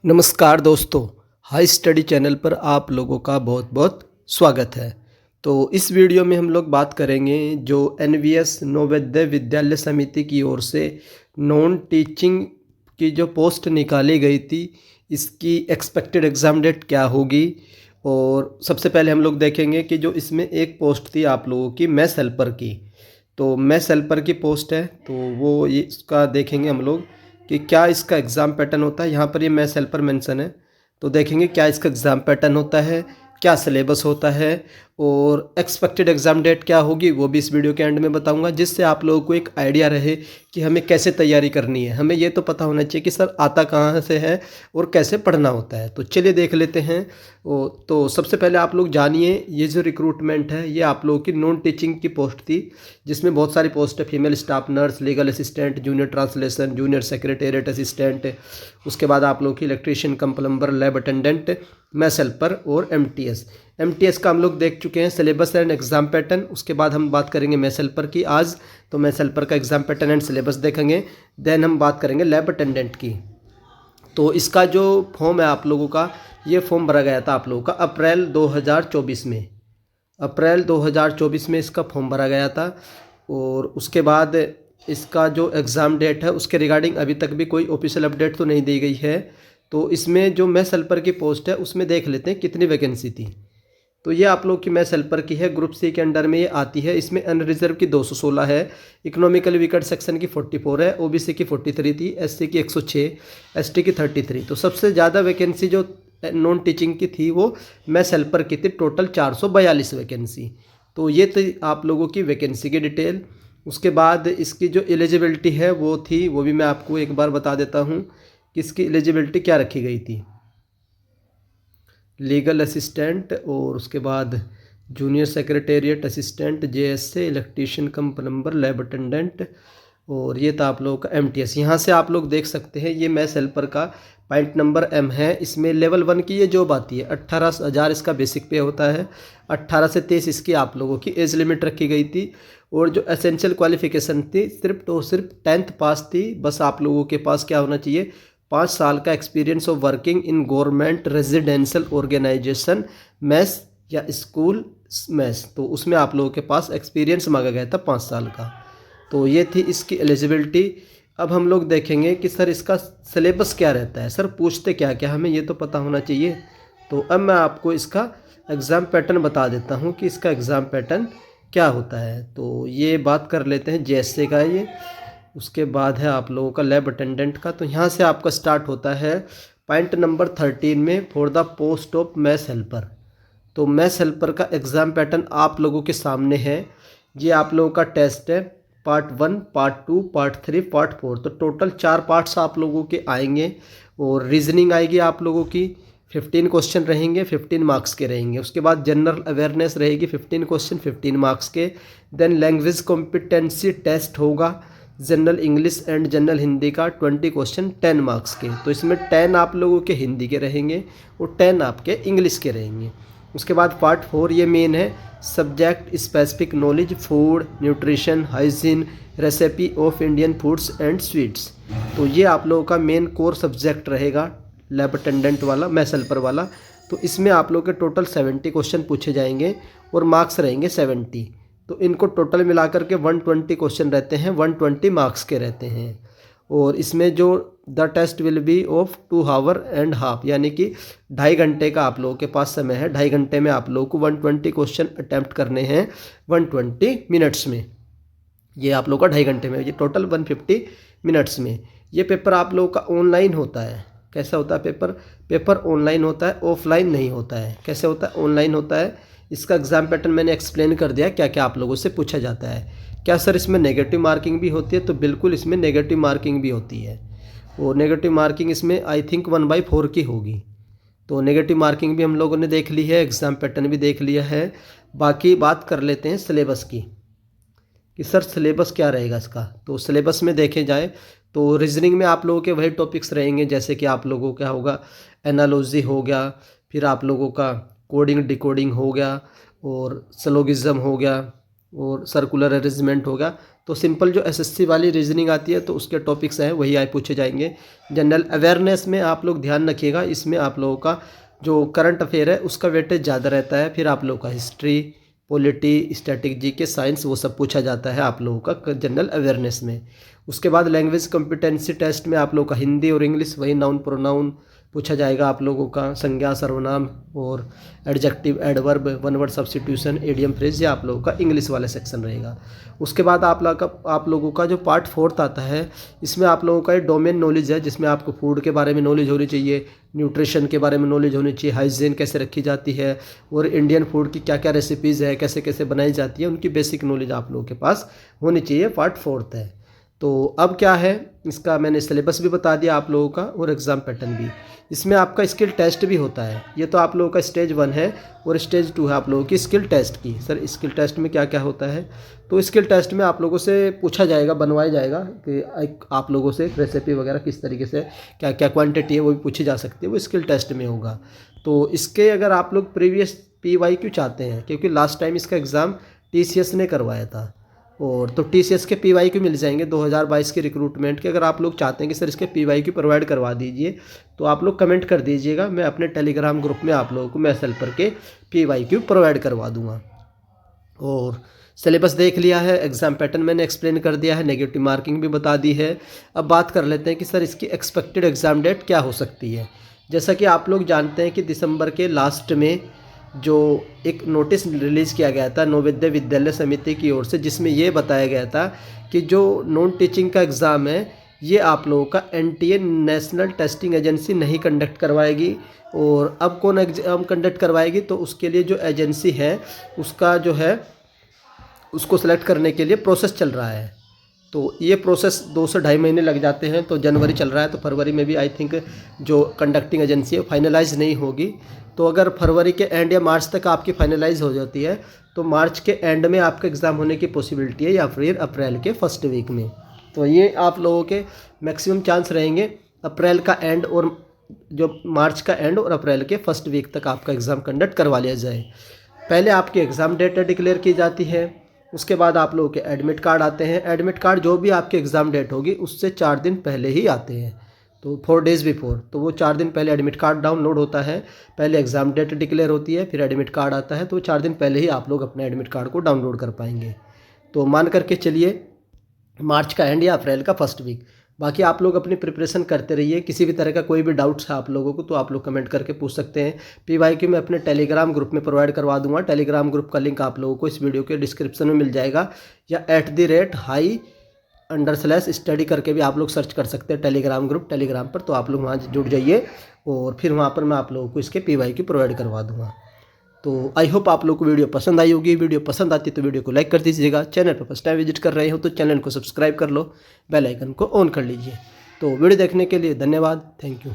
नमस्कार दोस्तों, high study channel पर आप लोगों का बहुत बहुत स्वागत है। तो इस वीडियो में हम लोग बात करेंगे जो एनवीएस नवोदय विद्यालय समिति की ओर से नॉन टीचिंग की जो पोस्ट निकाली गई थी, इसकी एक्सपेक्टेड एग्ज़ाम डेट क्या होगी। और सबसे पहले हम लोग देखेंगे कि जो इसमें एक पोस्ट थी आप लोगों की मैथ्स हेल्पर की, तो मैथ्स हेल्पर की पोस्ट है, तो वो ये इसका देखेंगे हम लोग कि क्या इसका एग्ज़ाम पैटर्न होता है। यहाँ पर ये मैथ्स हेल्पर मेंशन है, तो देखेंगे क्या इसका एग्ज़ाम पैटर्न होता है, क्या सिलेबस होता है और एक्सपेक्टेड एग्ज़ाम डेट क्या होगी, वो भी इस वीडियो के एंड में बताऊंगा, जिससे आप लोगों को एक आइडिया रहे कि हमें कैसे तैयारी करनी है। हमें ये तो पता होना चाहिए कि सर आता कहाँ से है और कैसे पढ़ना होता है। तो चलिए देख लेते हैं। तो सबसे पहले आप लोग जानिए, ये जो रिक्रूटमेंट है ये आप लोगों की नॉन टीचिंग की पोस्ट थी, जिसमें बहुत सारी पोस्ट है। Female staff nurse, legal assistant, junior translation, junior secretariat assistant, उसके बाद आप लोग की electrician cum plumber, lab attendant, maths helper और एमटीएस का हम लोग देख चुके हैं सिलेबस एंड एग्ज़ाम पैटर्न। उसके बाद हम बात करेंगे मैथ्स हेल्पर की आज, तो मैथ्स हेल्पर का एग्ज़ाम पैटर्न एंड सिलेबस देखेंगे। देन हम बात करेंगे लैब अटेंडेंट की। तो इसका जो फॉर्म है आप लोगों का, ये फॉर्म भरा गया था आप लोगों का अप्रैल 2024 में। अप्रैल 2024 में इसका फॉर्म भरा गया था। और उसके बाद इसका जो एग्ज़ाम डेट है उसके रिगार्डिंग अभी तक भी कोई ऑफिशियल अपडेट तो नहीं दी गई है। तो इसमें जो मैथ्स हेल्पर की पोस्ट है उसमें देख लेते हैं कितनी वैकेंसी थी। तो ये आप लोग की मैथ्स हेल्पर की है, ग्रुप सी के अंडर में ये आती है। इसमें अनरिजर्व की 216 है, इकोनॉमिकली वीकर सेक्शन की 44 है, ओबीसी की 43 थी, एससी की 106, एसटी की 33। तो सबसे ज़्यादा वैकेंसी जो नॉन टीचिंग की थी वो मैथ्स हेल्पर की थी, टोटल 442 वैकेंसी। तो ये थी आप लोगों की वैकेंसी की डिटेल। उसके बाद इसकी जो एलिजिबिलिटी है वो थी, वो भी मैं आपको एक बार बता देता हूँ कि इसकी एलिजिबिलिटी क्या रखी गई थी। लीगल असिस्टेंट और उसके बाद junior secretariat assistant, JSA, electrician cum plumber, lab attendant, और ये था आप लोगों का एमटीएस। यहाँ से आप लोग देख सकते हैं ये मैथ्स हेल्पर का पॉइंट नंबर एम है। इसमें लेवल 1 की ये जॉब आती है, 18,000 इसका बेसिक पे होता है। 18 से 23 इसकी आप लोगों की एज लिमिट रखी गई थी। और जो एसेंशियल क्वालिफिकेशन थी सिर्फ तो सिर्फ 10th पास थी। बस आप लोगों के पास क्या होना चाहिए, 5 साल का experience of working in government residential organisation maths या स्कूल मैथ्स। तो उसमें आप लोगों के पास एक्सपीरियंस मांगा गया था 5 साल का। तो ये थी इसकी एलिजिबिलिटी। अब हम लोग देखेंगे कि सर इसका सिलेबस क्या रहता है, सर पूछते क्या क्या, हमें ये तो पता होना चाहिए। तो अब मैं आपको इसका एग्ज़ाम पैटर्न बता देता हूँ कि इसका एग्ज़ाम पैटर्न क्या होता है। तो ये बात कर लेते हैं जेएसए का ये। उसके बाद है आप लोगों का लैब अटेंडेंट का। तो यहाँ से आपका स्टार्ट होता है पॉइंट नंबर 13 में, for the post of maths helper. तो मैथ्स हेल्पर का एग्ज़ाम पैटर्न आप लोगों के सामने है। ये आप लोगों का टेस्ट है, पार्ट 1, पार्ट 2, पार्ट 3, पार्ट 4। तो टोटल 4 पार्ट्स आप लोगों के आएंगे। और रीजनिंग आएगी आप लोगों की, 15 क्वेश्चन रहेंगे, 15 मार्क्स के रहेंगे। उसके बाद जनरल अवेयरनेस रहेगी, 15 क्वेश्चन, 15 मार्क्स के। देन लैंग्वेज कॉम्पिटेंसी टेस्ट होगा, general English and general Hindi का 20 क्वेश्चन, 10 मार्क्स के। तो इसमें 10 आप लोगों के हिंदी के रहेंगे और 10 आपके इंग्लिश के रहेंगे। उसके बाद पार्ट 4 ये मेन है, subject specific knowledge, food, nutrition, hygiene, recipe of Indian foods and sweets. तो ये आप लोगों का मेन कोर सब्जेक्ट रहेगा, लैब अटेंडेंट वाला, मैथ्स हेल्पर वाला। तो इसमें आप लोगों के टोटल 70 क्वेश्चन पूछे जाएंगे और मार्क्स रहेंगे 70। तो इनको टोटल मिलाकर के 120 क्वेश्चन रहते हैं, 120 मार्क्स के रहते हैं। और इसमें जो the test will be of 2 hour and half, यानी कि 2.5 घंटे का आप लोगों के पास समय है। 2.5 घंटे में आप लोगों को 120 क्वेश्चन अटैम्प्ट करने हैं 120 मिनट्स में। ये आप लोगों का 2.5 घंटे में, ये टोटल 150 मिनट्स में। ये पेपर आप लोगों का ऑनलाइन होता है। कैसा होता है पेपर, पेपर ऑनलाइन होता है, ऑफलाइन नहीं होता है। कैसे होता है, ऑनलाइन होता है। इसका एग्ज़ाम पैटर्न मैंने एक्सप्लेन कर दिया क्या क्या आप लोगों से पूछा जाता है। क्या सर इसमें नेगेटिव मार्किंग भी होती है, तो बिल्कुल इसमें नेगेटिव मार्किंग भी होती है। और नेगेटिव मार्किंग इसमें आई थिंक 1/4 की होगी। तो नेगेटिव मार्किंग भी हम लोगों ने देख ली है, एग्ज़ाम पैटर्न भी देख लिया है। बाकी बात कर लेते हैं सिलेबस की कि सर सिलेबस क्या रहेगा इसका। तो सिलेबस में देखे जाए तो रीजनिंग में आप लोगों के वही टॉपिक्स रहेंगे, जैसे कि आप लोगों का होगा एनालॉजी हो गया, फिर आप लोगों का कोडिंग डिकोडिंग हो गया, और सिलोगिज्म हो गया, और सर्कुलर अरेंजमेंट हो गया। तो तो सिंपल जो एसएससी वाली रीजनिंग आती है तो उसके टॉपिक्स हैं वही आए पूछे जाएंगे। जनरल अवेयरनेस में आप लोग ध्यान रखिएगा, इसमें आप लोगों का जो करंट अफेयर है उसका वेटेज ज़्यादा रहता है। फिर आप लोगों का history, polity, static, GK, science वो सब पूछा जाता है आप लोगों का जनरल अवेयरनेस में। उसके बाद लैंग्वेज कॉम्पिटेंसी टेस्ट में आप लोगों का हिंदी और इंग्लिश, वही नाउन प्रोनाउन पूछा जाएगा आप लोगों का, संज्ञा सर्वनाम और adjective, adverb, one word substitution, idiom phrase, ये आप लोगों का इंग्लिश वाला सेक्शन रहेगा। उसके बाद आप लोगों का जो पार्ट 4 आता है, इसमें आप लोगों का डोमेन नॉलेज है, जिसमें आपको फूड के बारे में नॉलेज होनी चाहिए, न्यूट्रिशन के बारे में नॉलेज होनी चाहिए, हाइजीन कैसे रखी जाती है और इंडियन फूड की क्या क्या रेसिपीज़ है, कैसे कैसे बनाई जाती है, उनकी बेसिक नॉलेज आप लोगों के पास होनी चाहिए। पार्ट 4 है। तो अब क्या है, इसका मैंने सिलेबस भी बता दिया आप लोगों का और एग्ज़ाम पैटर्न भी। इसमें आपका स्किल टेस्ट भी होता है। ये तो आप लोगों का स्टेज 1 है और स्टेज 2 है आप लोगों की स्किल टेस्ट की। सर स्किल टेस्ट में क्या क्या होता है, तो स्किल टेस्ट में आप लोगों से पूछा जाएगा, बनवाया जाएगा कि आप लोगों से रेसिपी वगैरह किस तरीके से क्या क्या क्वांटिटी है वो भी पूछी जा सकती है, वो स्किल टेस्ट में होगा। तो इसके अगर आप लोग प्रीवियस PYQ चाहते हैं, क्योंकि लास्ट टाइम इसका एग्ज़ाम TCS ने करवाया था, और तो TCS के PYQ मिल जाएंगे 2022 के रिक्रूटमेंट के। अगर आप लोग चाहते हैं कि सर इसके PYQ प्रोवाइड करवा दीजिए तो आप लोग कमेंट कर दीजिएगा, मैं अपने टेलीग्राम ग्रुप में आप लोगों को मैसेज पर के PYQ प्रोवाइड करवा दूंगा। और सिलेबस देख लिया है, एग्ज़ाम पैटर्न मैंने एक्सप्लेन कर दिया है, नेगेटिव मार्किंग भी बता दी है। अब बात कर लेते हैं कि सर इसकी एक्सपेक्टेड एग्ज़ाम डेट क्या हो सकती है। जैसा कि आप लोग जानते हैं कि दिसंबर के लास्ट में जो एक नोटिस रिलीज़ किया गया था नवोदय विद्यालय समिति की ओर से, जिसमें ये बताया गया था कि जो नॉन टीचिंग का एग्ज़ाम है ये आप लोगों का NTA नेशनल टेस्टिंग एजेंसी नहीं कंडक्ट करवाएगी। और अब कौन एग्ज़ाम कंडक्ट करवाएगी, तो उसके लिए जो एजेंसी है उसका जो है उसको सेलेक्ट करने के लिए प्रोसेस चल रहा है। तो ये प्रोसेस 2 से ढाई महीने लग जाते हैं। तो जनवरी चल रहा है, तो फरवरी में भी आई थिंक जो कंडक्टिंग एजेंसी है फाइनलाइज नहीं होगी। तो अगर फरवरी के एंड या मार्च तक आपकी फाइनलाइज हो जाती है तो मार्च के एंड में आपका एग्ज़ाम होने की पॉसिबिलिटी है, या फिर अप्रैल के फर्स्ट वीक में। तो ये आप लोगों के मैक्सिमम चांस रहेंगे अप्रैल का एंड और जो मार्च का एंड और अप्रैल के फर्स्ट वीक तक आपका एग्ज़ाम कंडक्ट करवा लिया जाए। पहले आपकी एग्ज़ाम डेट डिक्लेयर की जाती है, उसके बाद आप लोगों के एडमिट कार्ड आते हैं। एडमिट कार्ड जो भी आपकी एग्ज़ाम डेट होगी उससे 4 दिन पहले ही आते हैं, तो 4 डेज़ बिफोर। तो वो 4 दिन पहले एडमिट कार्ड डाउनलोड होता है, पहले एग्ज़ाम डेट डिक्लेयर होती है, फिर एडमिट कार्ड आता है। तो 4 दिन पहले ही आप लोग अपने एडमिट कार्ड को डाउनलोड कर पाएंगे। तो मान करके चलिए मार्च का एंड या अप्रैल का फर्स्ट वीक। बाकी आप लोग अपनी प्रिपरेशन करते रहिए। किसी भी तरह का कोई भी डाउट्स है आप लोगों को तो आप लोग कमेंट करके पूछ सकते हैं। PYQ मैं अपने टेलीग्राम ग्रुप में प्रोवाइड करवा दूंगा। टेलीग्राम ग्रुप का लिंक आप लोगों को इस वीडियो के डिस्क्रिप्शन में मिल जाएगा, या @hi_study करके भी आप लोग सर्च कर सकते हैं टेलीग्राम ग्रुप टेलीग्राम पर। तो आप लोग वहाँ जुड़ जाइए और फिर वहाँ पर मैं आप लोगों को इसके PYQ प्रोवाइड करवा दूँगा। तो आई होप आप लोग को वीडियो पसंद आई होगी। वीडियो पसंद आती तो वीडियो को लाइक कर दीजिएगा। चैनल पर फर्स्ट टाइम विजिट कर रहे हो तो चैनल को सब्सक्राइब कर लो, बेल आइकन को ऑन कर लीजिए। तो वीडियो देखने के लिए धन्यवाद। Thank you.